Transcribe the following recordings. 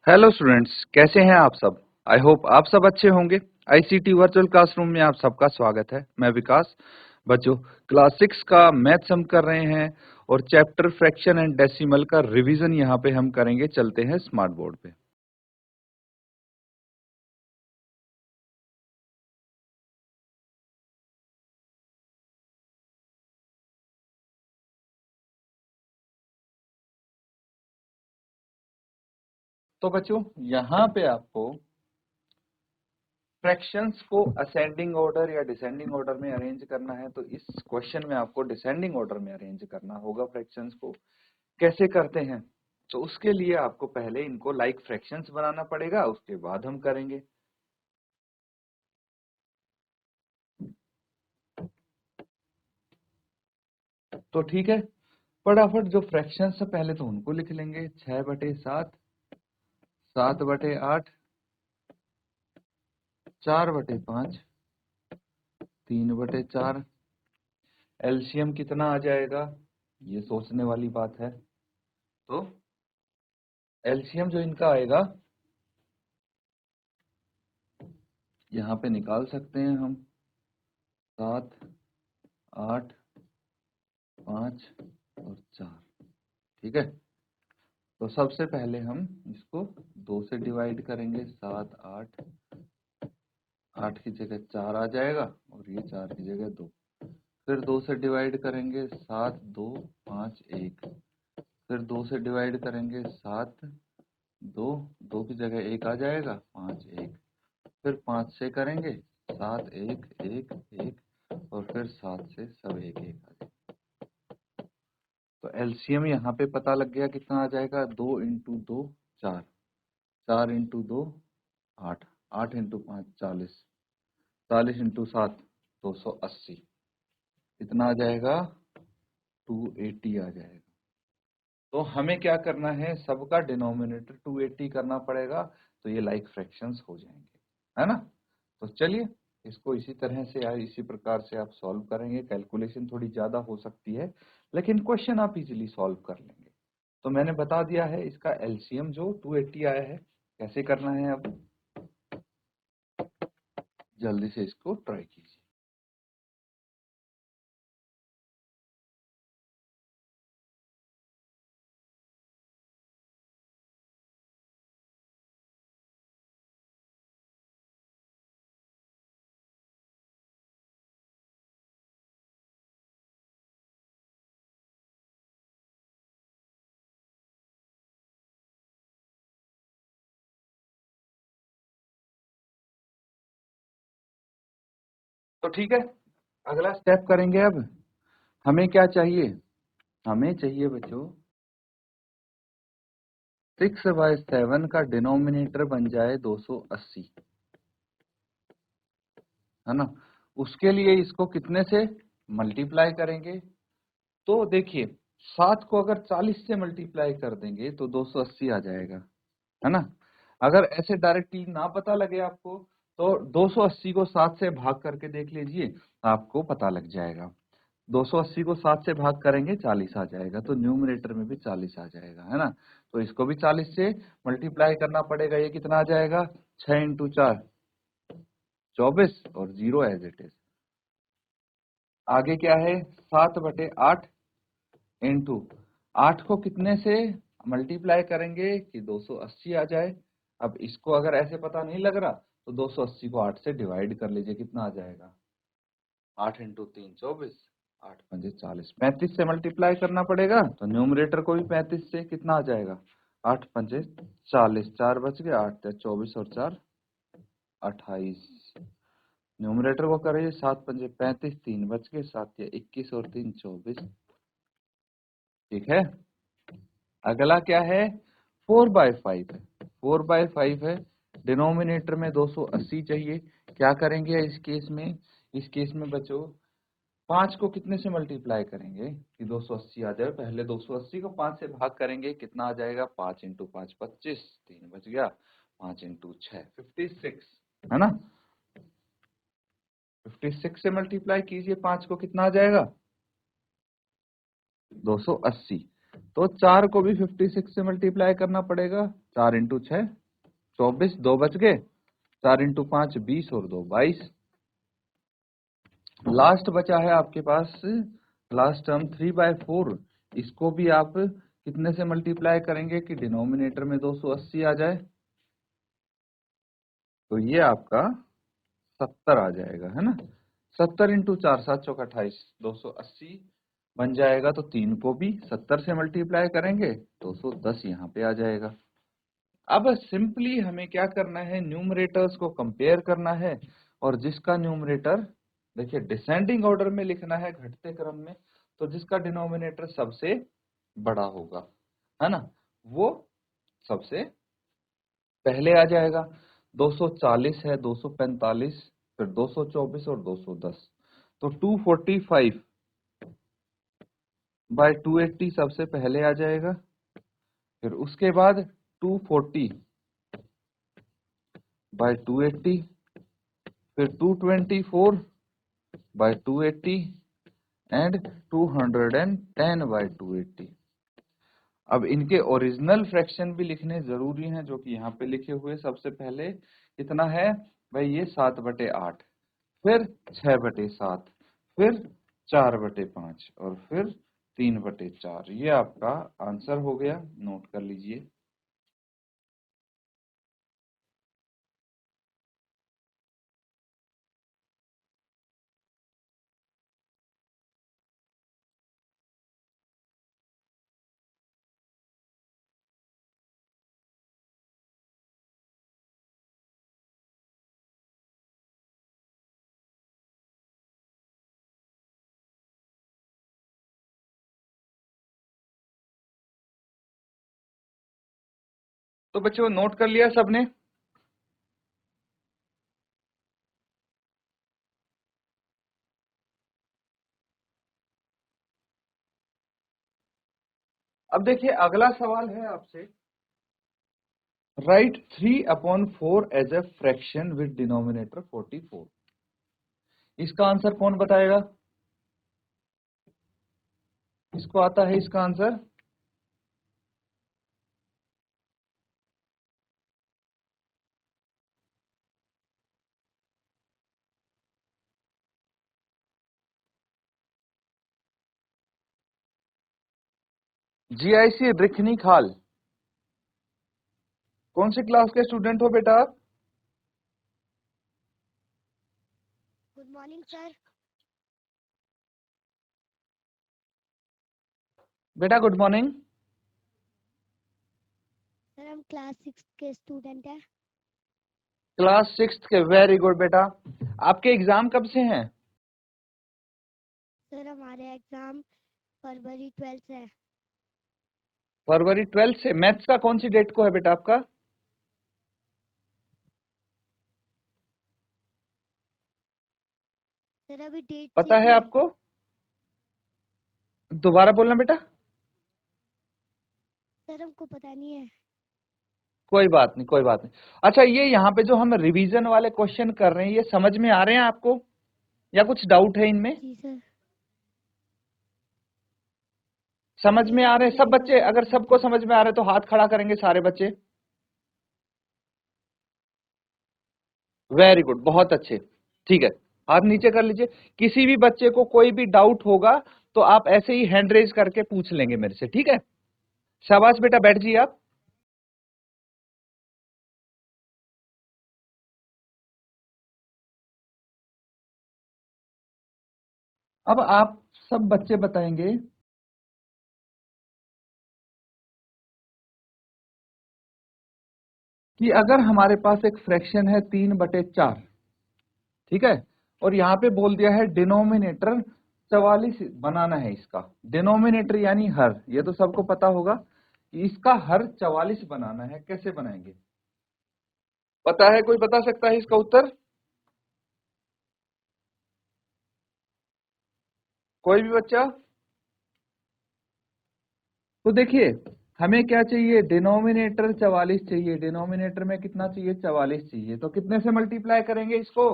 Hello students, कैसे हैं आप सब। आई होप आप सब अच्छे होंगे। आईसीटी वर्चुअल क्लासरूम में आप सबका स्वागत है। मैं विकास। बच्चों, क्लास 6 का मैथ्स हम कर रहे हैं और चैप्टर फ्रैक्शन एंड डेसिमल का रिवीजन यहाँ पे हम करेंगे। चलते हैं स्मार्ट बोर्ड पे। तो बच्चों, यहाँ पे आपको फ्रैक्शंस को असेंडिंग ऑर्डर या डिसेंडिंग ऑर्डर में अरेंज करना है। तो इस क्वेश्चन में आपको डिसेंडिंग ऑर्डर में अरेंज करना होगा। फ्रैक्शंस को कैसे करते हैं, तो उसके लिए आपको पहले इनको लाइक फ्रैक्शंस बनाना पड़ेगा, उसके बाद हम करेंगे। तो ठीक है, फटाफट जो फ्रैक्शंस है पहले तो उनको लिख लेंगे। 6/7, 7/8, 4/5, 3/4। एलसीएम कितना आ जाएगा, ये सोचने वाली बात है। तो एलसीएम जो इनका आएगा यहाँ पे निकाल सकते हैं हम। 7, 8, 5 और 4। ठीक है, तो सबसे पहले हम इसको 2 से डिवाइड करेंगे। 7, 8, 8 की जगह 4 आ जाएगा और ये 4 की जगह 2। फिर 2 से डिवाइड करेंगे। 7, 2, 5, 1। फिर 2 से डिवाइड करेंगे। 7, 2, 2 की जगह 1 आ जाएगा। 5, 1। फिर 5 से करेंगे। 7, 1, 1, 1 और फिर 7 से सब 1, 1 आ जाएगा। तो एलसीएम यहाँ पे पता लग गया कितना आ जाएगा। 2 इंटू 2 4, 4 इंटू 2 8, 8 इंटू 5 40, 40 इंटू 7 280। कितना आ जाएगा, 280 आ जाएगा। तो हमें क्या करना है, सबका डिनोमिनेटर 280 करना पड़ेगा। तो ये लाइक फ्रैक्शंस हो जाएंगे, है ना। तो चलिए इसको इसी तरह से या इसी प्रकार से आप सॉल्व करेंगे। कैलकुलेशन थोड़ी ज्यादा हो सकती है, लेकिन क्वेश्चन आप इजीली सॉल्व कर लेंगे। तो मैंने बता दिया है इसका एलसीएम जो 280 आया है। कैसे करना है, अब जल्दी से इसको ट्राई कीजिए। तो ठीक है, अगला स्टेप करेंगे। अब हमें क्या चाहिए, हमें चाहिए बच्चों 6/7 का डिनोमिनेटर बन जाए 280, है ना। उसके लिए इसको कितने से मल्टीप्लाई करेंगे। तो देखिए, 7 को अगर 40 से मल्टीप्लाई कर देंगे तो 280 आ जाएगा, है ना। अगर ऐसे डायरेक्टली ना पता लगे आपको, तो 280 को 7 से भाग करके देख लीजिए, आपको पता लग जाएगा। 280 को 7 से भाग करेंगे 40 आ जाएगा। तो न्यूमरेटर में भी 40 आ जाएगा, है ना। तो इसको भी 40 से मल्टीप्लाई करना पड़ेगा। ये कितना आ जाएगा, 6 इंटू 4 24 और 0 एज इट इज। आगे क्या है, 7/8 इंटू 8 को कितने से मल्टीप्लाई करेंगे कि 280 आ जाए। अब इसको अगर ऐसे पता नहीं लग रहा, तो 280 को 8 से डिवाइड कर लीजिए। कितना आ जाएगा, 8 इंटू 3 24, 8 पंजे 40। 35 से मल्टीप्लाई करना पड़ेगा, तो न्यूमरेटर को भी 35 से कितना आ जाएगा, 8 पंजे 40। 4 बच गए, 8 24 और 4 28। न्यूमरेटर को करिए 7 पंजे 35, 3 बच गए, 7 या 21 और 3 24। ठीक है, अगला क्या है, 4/5 है। 4/5 है, डिनोमिनेटर में 280 चाहिए। क्या करेंगे इस केस में, इस केस में बच्चों 5 को कितने से मल्टीप्लाई करेंगे कि 280 आ जाए। पहले 280 को 5 से भाग करेंगे, कितना आ जाएगा, 5 इंटू 5 25, 3 बच गया, 5 इंटू 6 56, है ना। 56 से मल्टीप्लाई कीजिए 5 को, कितना आ जाएगा, 280। तो 4 को भी 56 से मल्टीप्लाई करना पड़ेगा। 4 इंटू 6 24, 2 बच गए। 4 इंटू 5 20 और 2 22। लास्ट बचा है आपके पास लास्ट टर्म 3/4। इसको भी आप कितने से मल्टीप्लाई करेंगे कि डिनोमिनेटर में 280 आ जाए? तो ये आपका 70 आ जाएगा, है ना। 70 इंटू 4 7 चौक 28 280 बन जाएगा। तो 3 को भी 70 से मल्टीप्लाई करेंगे 210 यहाँ पे आ जाएगा। अब सिंपली हमें क्या करना है, न्यूमरेटर्स को कंपेयर करना है। और जिसका न्यूमरेटर देखिए डिसेंडिंग ऑर्डर में लिखना है, घटते क्रम में, तो जिसका डिनोमिनेटर सबसे बड़ा होगा, है ना, वो सबसे पहले आ जाएगा। 240 है, 245, फिर 224 और 210। तो 245 बाय 280 सबसे पहले आ जाएगा। फिर उसके बाद 240 बाय 280, फिर 224 बाय 280 एंड 210 बाय 280। अब इनके ओरिजिनल फ्रैक्शन भी लिखने जरूरी हैं, जो कि यहाँ पे लिखे हुए। सबसे पहले कितना है भाई, ये 7/8, फिर 6/7, फिर 4/5 और फिर 3/4। ये आपका आंसर हो गया, नोट कर लीजिए। तो बच्चों नोट कर लिया सबने? अब देखिए अगला सवाल है आपसे, right 3/4 as a fraction with denominator 44। इसका आंसर कौन बताएगा? इसको आता है इसका आंसर? जीआईसी रिखनी खाल। कौन सी क्लास के स्टूडेंट हो बेटा आप? Good morning sir. बेटा गुड मॉर्निंग। सर हम क्लास 6 के स्टूडेंट हैं। क्लास 6 के, वेरी गुड बेटा। आपके एग्जाम कब से हैं? सर हमारे एग्जाम फरवरी 12 से है। फरवरी 12 से। मैथ्स का कौन सी डेट को है बेटा आपका? सर अभी डेट पता चेक है नहीं। आपको? दोबारा बोलना बेटा। सर हमको पता नहीं है। कोई बात नहीं, कोई बात नहीं। अच्छा, ये यहाँ पे जो हम रिवीजन वाले क्वेश्चन कर रहे हैं, ये समझ में आ रहे हैं आपको या कुछ डाउट है इनमें? जी सर। समझ में ये आ रहे हैं सब ये बच्चे? वाला अगर सबको समझ में आ रहे हैं तो हाथ खड़ा करेंगे सारे बच्चे। वेरी गुड, बहुत अच्छे। ठीक है, हाथ नीचे कर लीजिए। किसी भी बच्चे को कोई भी डाउट होगा तो आप ऐसे ही हैंड रेज करके पूछ लेंगे मेरे से, ठीक है? शाबाश बेटा, बैठ जाइए आप। अब आप सब बच्चे बताएंगे कि अगर हमारे पास एक फ्रैक्शन है 3/4, ठीक है, और यहाँ पे बोल दिया है डिनोमिनेटर 44 बनाना है इसका। डिनोमिनेटर यानी हर, ये तो सबको पता होगा कि इसका हर 44 बनाना है। कैसे बनाएंगे? पता है? कोई बता सकता है इसका उत्तर? कोई भी बच्चा? तो देखिए, हमें क्या चाहिए, डिनोमिनेटर 44 चाहिए। डिनोमिनेटर में कितना चाहिए? 44 चाहिए। तो कितने से मल्टीप्लाई करेंगे इसको?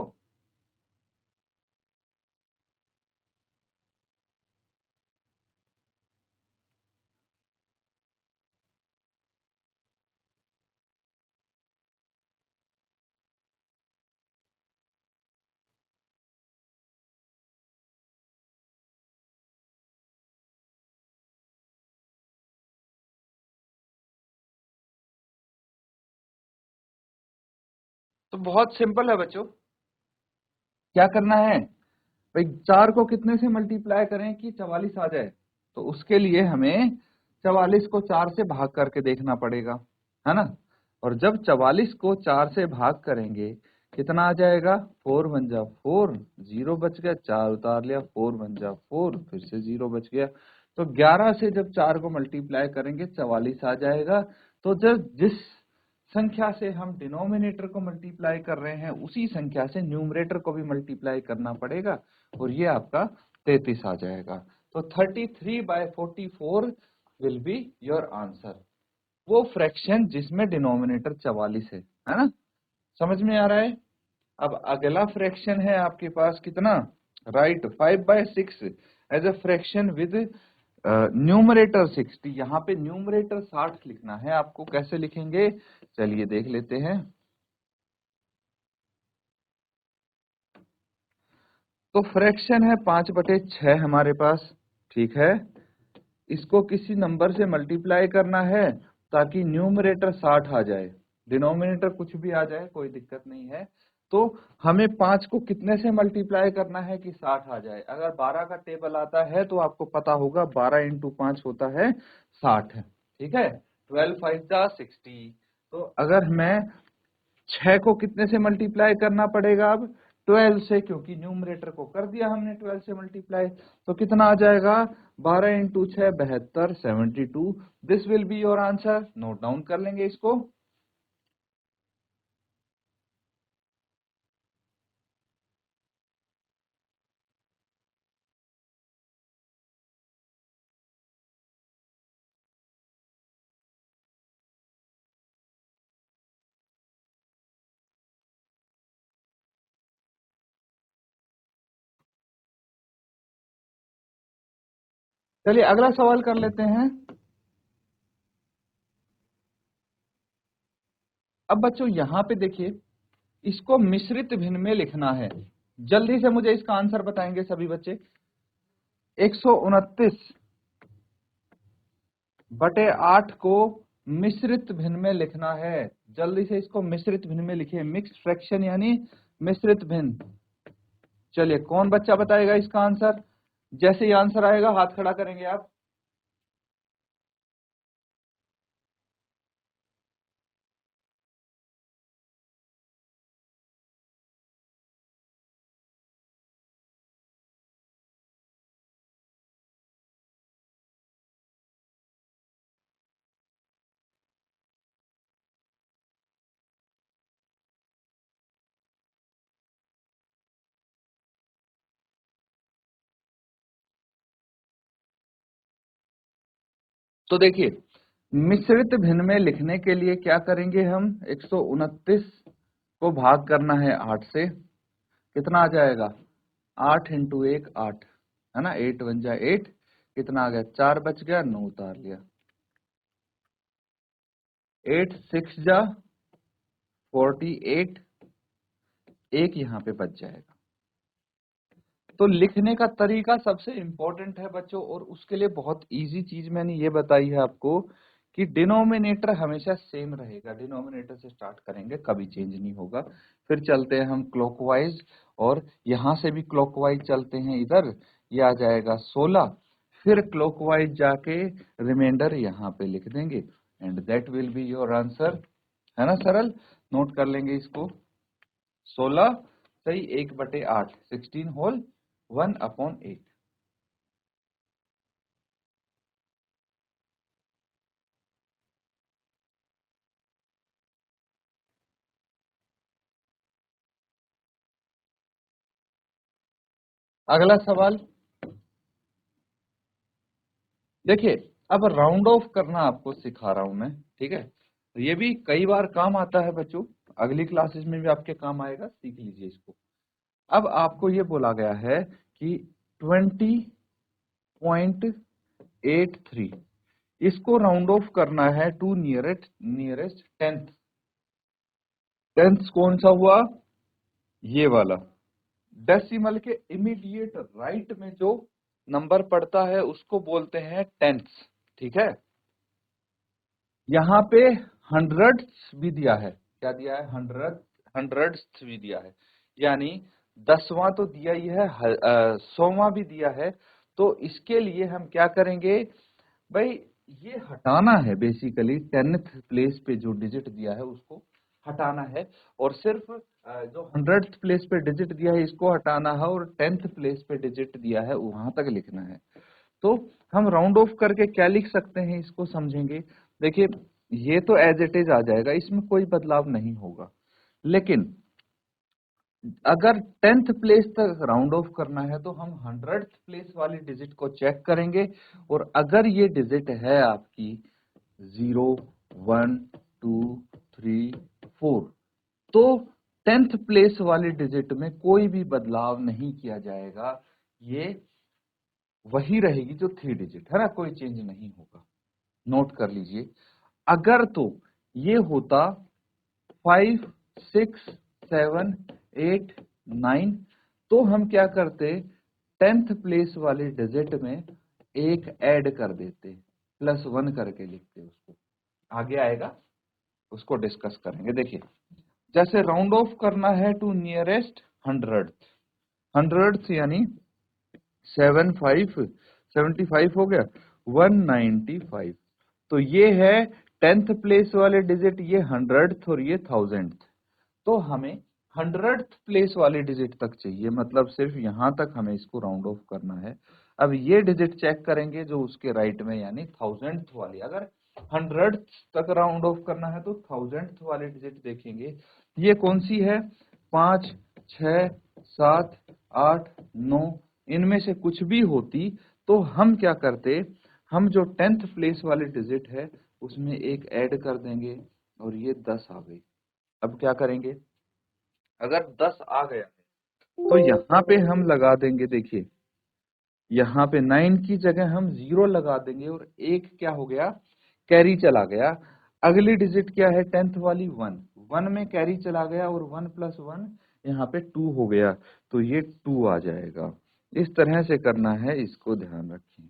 तो बहुत सिंपल है बच्चों, क्या करना है भाई, 4 को कितने से मल्टीप्लाई करें कि 44 आ जाए, तो उसके लिए हमें 44 को 4 से भाग करके देखना पड़ेगा, है ना। और जब 44 को 4 से भाग करेंगे कितना आ जाएगा, 4 बन जा 4, 0 बच गया, 4 उतार लिया, 4 बन जा 4, फिर से 0 बच गया। तो 11 से जब 4 को मल्टीप्लाई करेंगे 44 आ जाएगा। तो जब जिस संख्या से हम डिनोमिनेटर को मल्टीप्लाई कर रहे हैं उसी संख्या से न्यूमरेटर को भी मल्टीप्लाई करना पड़ेगा, और ये आपका 33 आ जाएगा। तो 33/44 विल बी योर आंसर, वो फ्रैक्शन जिसमें डिनोमिनेटर 44 है ना। समझ में आ रहा है। अब अगला फ्रैक्शन है आपके पास कितना, right 5/6 as a fraction with numerator 60। यहाँ पे न्यूमरेटर 60 लिखना है आपको, कैसे लिखेंगे चलिए देख लेते हैं। तो फ्रैक्शन है 5/6 हमारे पास, ठीक है। इसको किसी नंबर से मल्टीप्लाई करना है ताकि न्यूमरेटर 60 आ जाए, डिनोमिनेटर कुछ भी आ जाए कोई दिक्कत नहीं है। तो हमें 5 को कितने से मल्टीप्लाई करना है कि 60 आ जाए। अगर 12 का टेबल आता है तो आपको पता होगा 12 × 5 होता है 60, ठीक है। 12 5 जा 60। तो अगर मैं 6 को कितने से मल्टीप्लाई करना पड़ेगा अब, 12 से, क्योंकि न्यूमरेटर को कर दिया हमने 12 से मल्टीप्लाई। तो कितना आ जाएगा, 12 × 6 72, 72। This will be your answer, note down कर लेंगे इसको। चलिए अगला सवाल कर लेते हैं। अब बच्चों यहां पे देखिए, इसको मिश्रित भिन्न में लिखना है। जल्दी से मुझे इसका आंसर बताएंगे सभी बच्चे। 129/8 को मिश्रित भिन्न में लिखना है। जल्दी से इसको मिश्रित भिन्न में लिखिए, मिक्स्ड फ्रैक्शन यानी मिश्रित भिन्न। चलिए कौन बच्चा बताएगा इसका आंसर, जैसे ही आंसर आएगा हाथ खड़ा करेंगे आप। तो देखिए, मिश्रित भिन्न में लिखने के लिए क्या करेंगे हम, 129 को भाग करना है 8 से, कितना आ जाएगा, 8 × 1 8, है ना, 8 1 जा 8, कितना आ गया, 4 बच गया, 9 उतार लिया, 8 6 जा 48, एक यहाँ पे बच जाएगा। तो लिखने का तरीका सबसे इंपॉर्टेंट है बच्चों, और उसके लिए बहुत इजी चीज मैंने ये बताई है आपको कि डिनोमिनेटर हमेशा सेम रहेगा। डिनोमिनेटर से स्टार्ट करेंगे, कभी चेंज नहीं होगा। फिर चलते हैं हम क्लॉकवाइज, और यहां से भी क्लॉकवाइज चलते हैं, इधर ये आ जाएगा 16, फिर क्लॉकवाइज जाके रिमाइंडर यहाँ पे लिख देंगे, and that will be your answer, है ना। सरल, नोट कर लेंगे इसको। 16 सही 1/8, 16 होल 1/8। अगला सवाल देखिए, अब राउंड ऑफ करना आपको सिखा रहा हूं मैं, ठीक है। तो ये भी कई बार काम आता है बच्चों, अगली क्लासेस में भी आपके काम आएगा, सीख लीजिए इसको। अब आपको ये बोला गया है कि 20.83, इसको राउंड ऑफ करना है टू नियरेस्ट टेंथ। टेंथ कौन सा हुआ, ये वाला। डेसिमल के इमीडिएट राइट में जो नंबर पड़ता है उसको बोलते हैं टेंथ्स, ठीक है। यहाँ पे हंड्रेड्स भी दिया है, क्या दिया है, हंड्रेड, हंड्रेड्थ भी दिया है, यानी 10वां तो दिया ही है, 100वां भी दिया है। तो इसके लिए हम क्या करेंगे भाई, ये हटाना है बेसिकली, 10th प्लेस पे जो डिजिट दिया है उसको हटाना है, और सिर्फ जो 100th प्लेस पे डिजिट दिया है इसको हटाना है, और 10th प्लेस पे डिजिट दिया है वहां तक लिखना है। तो हम राउंड ऑफ करके क्या लिख सकते हैं, इसको समझेंगे। देखिए, ये तो एज इट इज आ जाएगा, इसमें कोई बदलाव नहीं होगा, लेकिन अगर 10th प्लेस तक राउंड ऑफ करना है तो हम 100th प्लेस वाली डिजिट को चेक करेंगे, और अगर ये डिजिट है आपकी 0, 1, 2, 3, 4, तो 10th प्लेस वाली डिजिट में कोई भी बदलाव नहीं किया जाएगा, ये वही रहेगी जो 3 डिजिट है ना, कोई चेंज नहीं होगा। नोट कर लीजिए, अगर तो ये होता 5, 6, 7, 8, 9, तो हम क्या करते, 10th प्लेस वाली डिजिट में एक ऐड कर देते, +1 करके लिखते उसको। आगे आएगा, उसको डिस्कस करेंगे। देखिए, जैसे राउंड ऑफ करना है टू नियरेस्ट हंड्रेड्थ यानी 75 हो गया, 195। तो ये है 10th प्लेस वाले डिजिट, ये 100th और ये 1000th। तो हमें 100th प्लेस वाले डिजिट तक चाहिए, मतलब सिर्फ यहां तक हमें इसको राउंड ऑफ करना है। अब ये डिजिट चेक करेंगे जो उसके राइट में, यानी 1000th वाली। अगर 100th तक राउंड ऑफ करना है तो 1000th वाली डिजिट देखेंगे, ये कौन सी है, 5, 6, 7, 8, 9, इनमें से कुछ भी होती तो हम क्या करते, हम जो 10th प्लेस वाली डिजिट है उसमें एक ऐड कर देंगे, और ये 10 आ गई। अब क्या करेंगे, अगर 10 आ गया है तो यहाँ पे हम लगा देंगे, देखिए यहाँ पे 9 की जगह हम 0 लगा देंगे, और एक क्या हो गया, कैरी चला गया। अगली डिजिट क्या है 10th वाली, 1 में कैरी चला गया, और 1 + 1 यहाँ पे 2 हो गया, तो ये 2 आ जाएगा। इस तरह से करना है, इसको ध्यान रखें।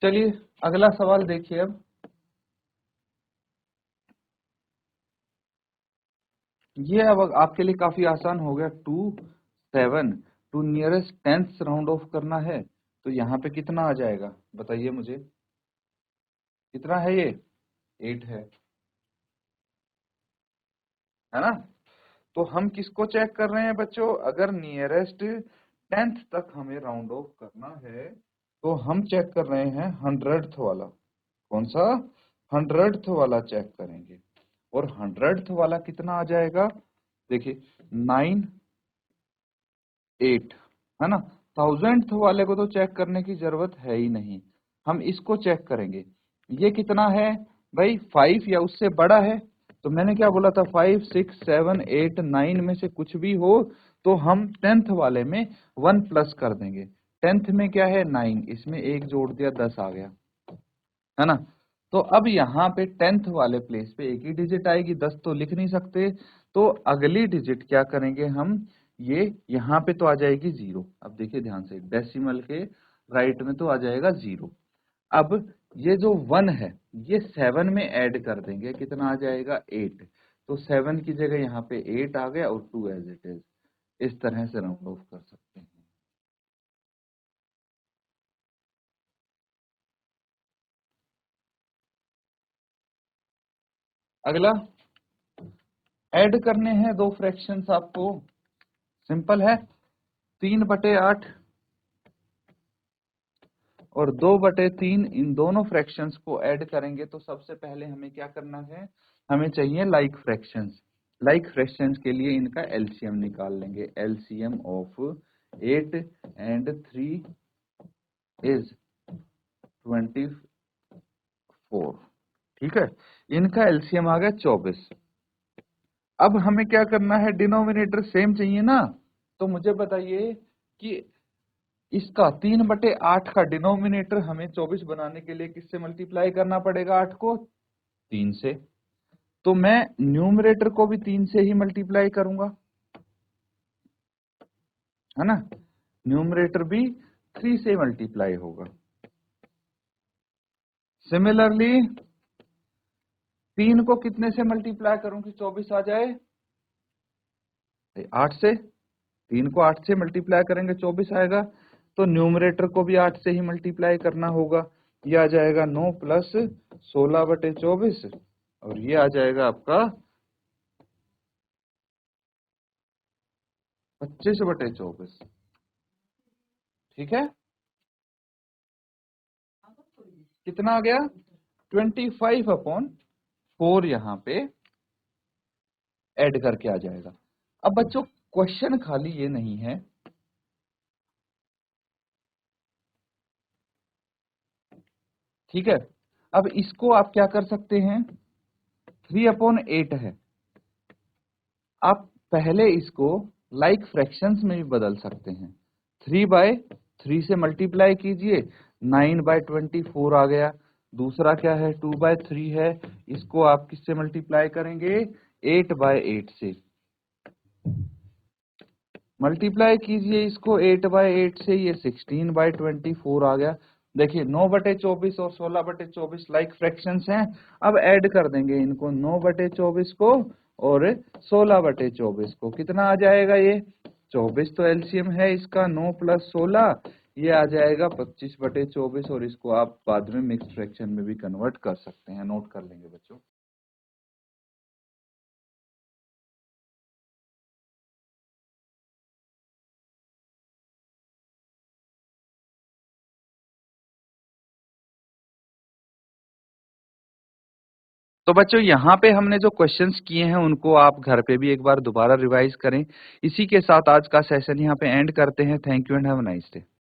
चलिए अगला सवाल देखिए। अब ये अब आपके लिए काफी आसान हो गया। 2, 7, to nearest 10th round of करना है, तो यहाँ पे कितना आ जाएगा बताइए मुझे, कितना है ये, 8 है ना। तो हम किसको चेक कर रहे हैं बच्चों, अगर नियरेस्ट 10th तक हमें राउंड ऑफ करना है तो हम चेक कर रहे हैं 100th वाला। कौन सा, 100th वाला चेक करेंगे, और 100th वाला कितना आ जाएगा, देखिए 9, 8 है ना। 1000th वाले को तो चेक करने की जरूरत है ही नहीं, हम इसको चेक करेंगे। ये कितना है भाई, 5 या उससे बड़ा है, तो मैंने क्या बोला था, 5, 6, 7, 8, 9 में से कुछ भी हो तो हम 10th वाले में 1 प्लस कर देंगे। 10th में क्या है 9, इसमें एक जोड़ दिया 10 आ गया, है ना। तो अब यहाँ पे 10th वाले प्लेस पे एक ही डिजिट आएगी, 10 तो लिख नहीं सकते, तो अगली डिजिट क्या करेंगे हम, ये यहाँ पे तो आ जाएगी 0। अब देखिए ध्यान से, डेसिमल के राइट में तो आ जाएगा 0। अब ये जो 1 है ये 7 में ऐड कर देंगे, कितना आ जाएगा 8। तो 7 की जगह यहाँ पे 8 आ गया, और 2 एज इट इज। इस तरह से राउंड ऑफ कर सकते हैं। अगला, ऐड करने हैं दो फ्रैक्शंस आपको, सिंपल है। 3/8 और 2/3, इन दोनों फ्रैक्शंस को ऐड करेंगे तो सबसे पहले हमें क्या करना है, हमें चाहिए लाइक फ्रैक्शंस। लाइक फ्रैक्शंस के लिए इनका एलसीएम निकाल लेंगे। LCM of 8 and 3 is 24। ठीक है, इनका एलसीएम आ गया 24। अब हमें क्या करना है, डिनोमिनेटर सेम चाहिए ना, तो मुझे बताइए कि इसका 3/8 का डिनोमिनेटर हमें 24 बनाने के लिए किससे मल्टीप्लाई करना पड़ेगा, 8 को 3 से। तो मैं न्यूमरेटर को भी 3 से ही मल्टीप्लाई करूंगा, है ना, न्यूमरेटर भी 3 से मल्टीप्लाई होगा। सिमिलरली 3 को कितने से मल्टीप्लाई करूं कि 24 आ जाए, 8 से। 3 को 8 से मल्टीप्लाई करेंगे 24 आएगा, तो न्यूमरेटर को भी 8 से ही मल्टीप्लाई करना होगा। ये आ जाएगा 9 प्लस 16/24 और ये आ जाएगा आपका 25/24। ठीक है, कितना आ गया, 25/4 यहाँ पे ऐड करके आ जाएगा। अब बच्चों क्वेश्चन खाली ये नहीं है, ठीक है। अब इसको आप क्या कर सकते हैं, 3/8 है, आप पहले इसको लाइक फ्रैक्शंस में भी बदल सकते हैं। 3/3 से मल्टीप्लाई कीजिए, 9/24 आ गया। दूसरा क्या है, 2/3 है, इसको आप किससे मल्टीप्लाई करेंगे, 8/8 से मल्टीप्लाई कीजिए इसको 8/8 से, ये 16/24 आ गया। देखिए 9/24 और 16/24 लाइक फ्रैक्शंस हैं। अब ऐड कर देंगे इनको, 9/24 को और 16/24 को, कितना आ जाएगा ये, 24 तो एलसीएम है इसका, 9 + 16 ये आ जाएगा 25/24। और इसको आप बाद में मिक्स फ्रैक्शन में भी कन्वर्ट कर सकते हैं, नोट कर लेंगे बच्चों। तो बच्चों यहाँ पे हमने जो क्वेश्चंस किए हैं उनको आप घर पे भी एक बार दोबारा रिवाइज करें। इसी के साथ आज का सेशन यहाँ पे एंड करते हैं। Thank you and have a nice day.